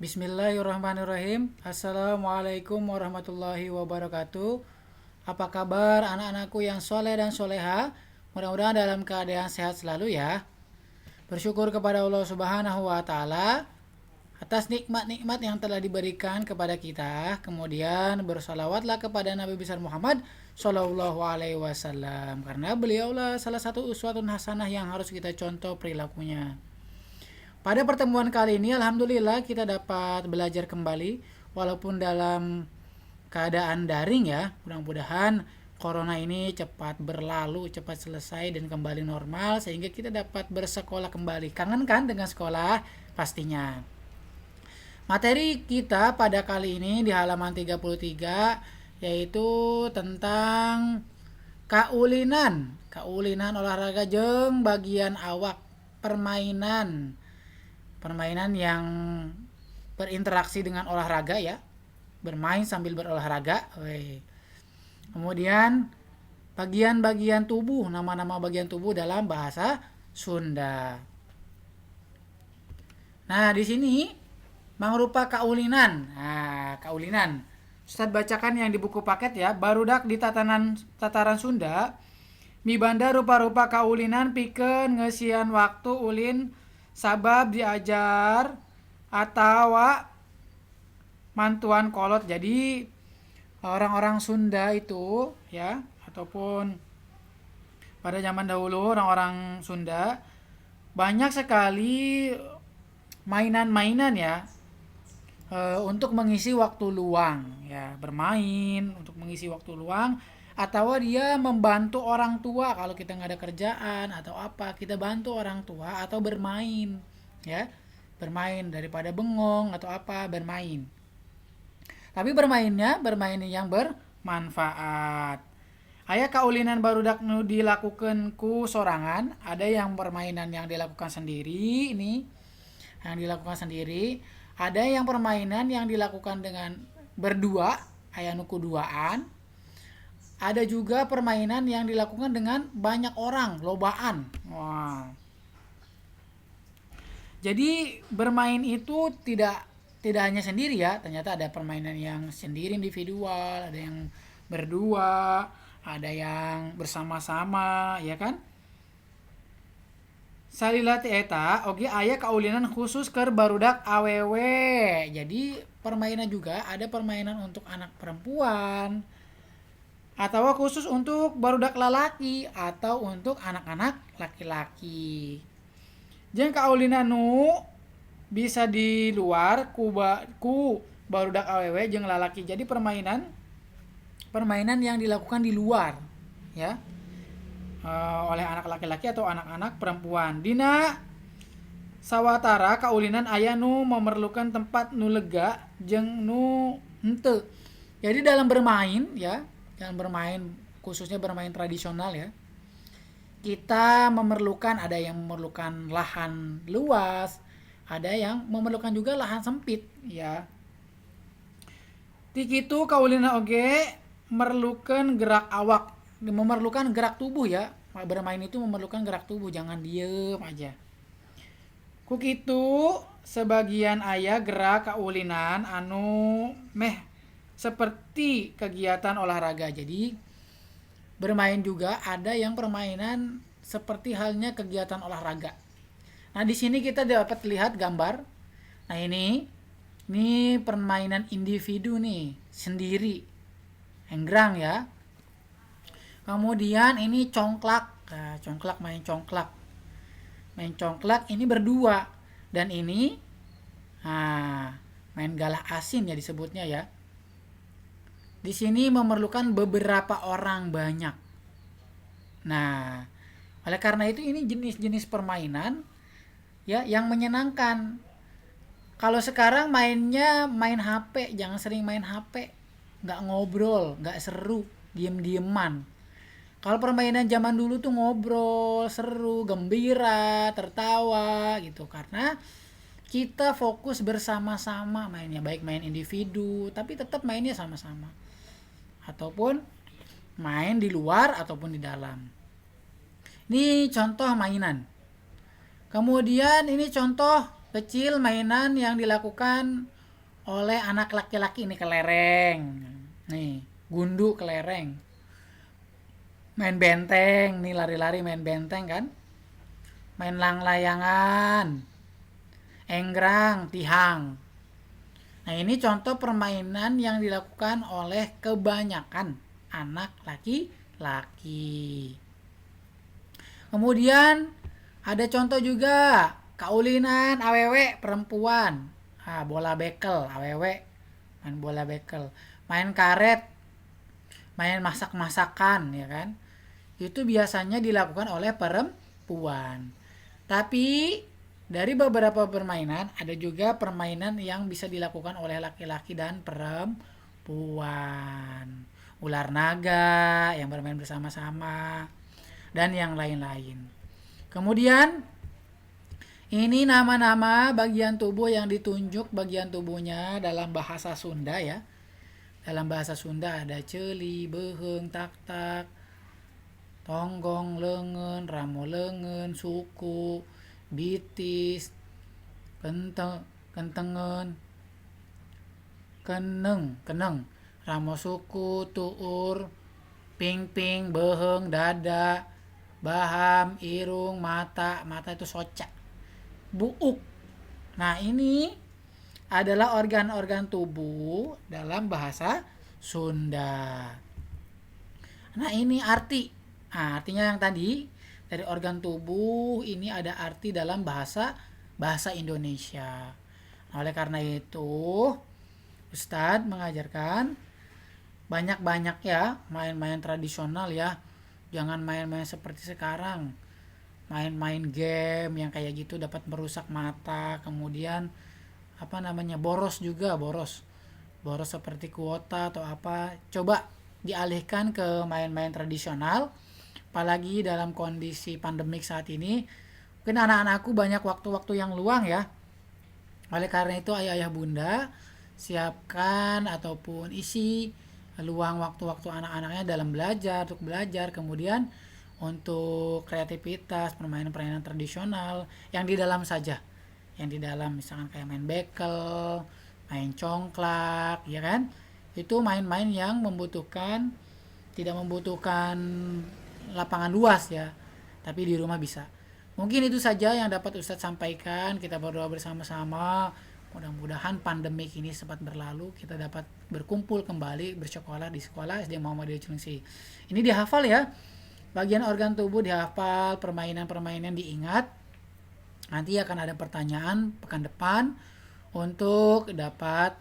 Bismillahirrahmanirrahim. Assalamualaikum warahmatullahi wabarakatuh. Apa kabar anak-anakku yang soleh dan soleha? Mudah-mudahan dalam keadaan sehat selalu ya. Bersyukur kepada Allah Subhanahu wa Ta'ala atas nikmat-nikmat yang telah diberikan kepada kita. Kemudian bersalawatlah kepada Nabi besar Muhammad Shallallahu Alaihi Wasallam, karena beliaulah salah satu uswatun hasanah yang harus kita contoh perilakunya. Pada pertemuan kali ini alhamdulillah kita dapat belajar kembali walaupun dalam keadaan daring ya. Mudah-mudahan corona ini cepat berlalu, cepat selesai dan kembali normal sehingga kita dapat bersekolah kembali. Kangen kan dengan sekolah? Pastinya. Materi kita pada kali ini di halaman 33 yaitu tentang kaulinan olahraga jeung bagian awak, permainan yang berinteraksi dengan olahraga ya, bermain sambil berolahraga. Kemudian bagian-bagian tubuh, nama-nama bagian tubuh dalam bahasa Sunda. Nah, di sini mangrupa kaulinan. Nah, kaulinan. Ustaz bacakan yang di buku paket ya. Barudak di tataran Sunda, mibanda rupa-rupa kaulinan pikeun ngeusian waktu ulin sabab diajar atau mantuan kolot. Jadi orang-orang Sunda itu ya, ataupun pada zaman dahulu orang-orang Sunda banyak sekali mainan-mainan ya, untuk mengisi waktu luang ya, bermain untuk mengisi waktu luang, atau dia membantu orang tua kalau kita nggak ada kerjaan atau apa, kita bantu orang tua atau bermain ya, bermain daripada bengong atau apa, bermain. Tapi bermain yang bermanfaat. Aya kaulinan barudak nu dilakukan ku sorangan, ada yang permainan yang dilakukan sendiri, ini yang dilakukan sendiri, ada yang permainan yang dilakukan dengan berdua, aya nu kuduaan. Ada juga permainan yang dilakukan dengan banyak orang, lobaan. Wah. Jadi bermain itu tidak hanya sendiri ya. Ternyata ada permainan yang sendiri individual, ada yang berdua, ada yang bersama-sama, ya kan? Salila eta oge aya kaulinan khusus keur barudak awewe. Jadi permainan juga ada permainan untuk anak perempuan, atau khusus untuk barudak lalaki atau untuk anak-anak laki-laki. Jeung kaulinan nu bisa di luar ku barudak awewe jeung lalaki. Jadi permainan yang dilakukan di luar ya, oleh anak laki-laki atau anak-anak perempuan. Dina sawatara kaulinan aya nu memerlukan tempat nu lega jeung nu henteu. Jadi dalam bermain ya, dalam bermain khususnya bermain tradisional ya, kita memerlukan, ada yang memerlukan lahan luas, ada yang memerlukan juga lahan sempit ya. Ti kitu kaulina oge memerlukan gerak awak, memerlukan gerak tubuh ya. Bermain itu memerlukan gerak tubuh, jangan diem aja. Ku kitu sebagian aya gerak kaulinan anu meh seperti kegiatan olahraga. Jadi bermain juga ada yang permainan seperti halnya kegiatan olahraga. Nah, di sini kita dapat lihat gambar. Nah, ini permainan individu nih, sendiri. Enggrang ya. Kemudian ini congklak. Nah, main congklak. Main congklak ini berdua, dan ini main galah asin ya disebutnya ya. Di sini memerlukan beberapa orang banyak. Nah, oleh karena itu ini jenis-jenis permainan ya yang menyenangkan. Kalau sekarang mainnya main HP, jangan sering main HP. Nggak ngobrol, nggak seru, diem-dieman. Kalau permainan zaman dulu tuh ngobrol, seru, gembira, tertawa gitu. Karena kita fokus bersama-sama mainnya, baik main individu, tapi tetap mainnya sama-sama. Ataupun main di luar ataupun di dalam. Ini contoh mainan. Kemudian ini contoh kecil mainan yang dilakukan oleh anak laki-laki. Ini kelereng, nih gundu kelereng, main benteng, nih lari-lari main benteng kan, main lang-layangan, enggrang, tihang. Nah, ini contoh permainan yang dilakukan oleh kebanyakan anak laki-laki. Kemudian ada contoh juga kaulinan awewe perempuan. Bola bekel, awewe main bola bekel, main karet, main masak-masakan, ya kan? Itu biasanya dilakukan oleh perempuan. Tapi dari beberapa permainan ada juga permainan yang bisa dilakukan oleh laki-laki dan perempuan. Ular naga yang bermain bersama-sama dan yang lain-lain. Kemudian ini nama-nama bagian tubuh yang ditunjuk bagian tubuhnya dalam bahasa Sunda ya. Dalam bahasa Sunda ada celi, beheung, tak-tak, tonggong, lengan, ramo lengan, suku, bitis, kentengan, keneng, ramo suku, tuur, ping-ping, beheung, dada, baham, irung, mata itu soca, buuk. Nah, ini adalah organ-organ tubuh dalam bahasa Sunda. Nah, ini arti. Artinya yang tadi dari organ tubuh ini ada arti dalam bahasa Indonesia. Nah, oleh karena itu, Ustadz mengajarkan banyak-banyak ya main-main tradisional ya. Jangan main-main seperti sekarang. Main-main game yang kayak gitu dapat merusak mata, kemudian boros juga, boros seperti kuota atau apa. Coba dialihkan ke main-main tradisional, apalagi dalam kondisi pandemik saat ini. Mungkin anak-anakku banyak waktu-waktu yang luang ya. Oleh karena itu ayah-ayah bunda siapkan ataupun isi luang waktu-waktu anak-anaknya dalam untuk belajar, kemudian untuk kreativitas, permainan-permainan tradisional yang di dalam saja. Yang di dalam misalkan kayak main bekel, main congklak, ya kan? Itu main-main yang tidak membutuhkan lapangan luas ya, tapi di rumah bisa. Mungkin itu saja yang dapat Ustadz sampaikan. Kita berdoa bersama-sama. Mudah-mudahan pandemik ini cepat berlalu. Kita dapat berkumpul kembali bersekolah di sekolah SD Muhammadiyah Cilengsi. Ini dihafal ya. Bagian organ tubuh dihafal, permainan-permainan diingat. Nanti akan ada pertanyaan pekan depan untuk dapat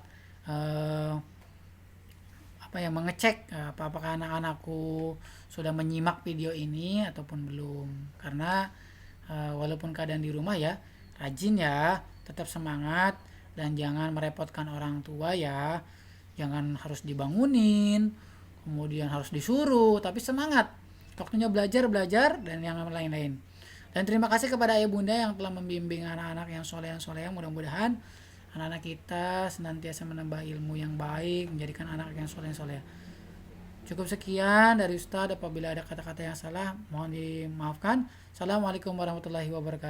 mengecek apakah anak-anakku sudah menyimak video ini ataupun belum. Karena walaupun keadaan di rumah ya, rajin ya, tetap semangat dan jangan merepotkan orang tua ya. Jangan harus dibangunin, kemudian harus disuruh, tapi semangat. Waktunya belajar dan yang lain-lain. Dan terima kasih kepada ayah bunda yang telah membimbing anak-anak yang soleh. Mudah-mudahan anak-anak kita senantiasa menambah ilmu yang baik, menjadikan anak yang soleh. Cukup sekian dari Ustadz. Apabila ada kata-kata yang salah, mohon dimaafkan. Assalamualaikum warahmatullahi wabarakatuh.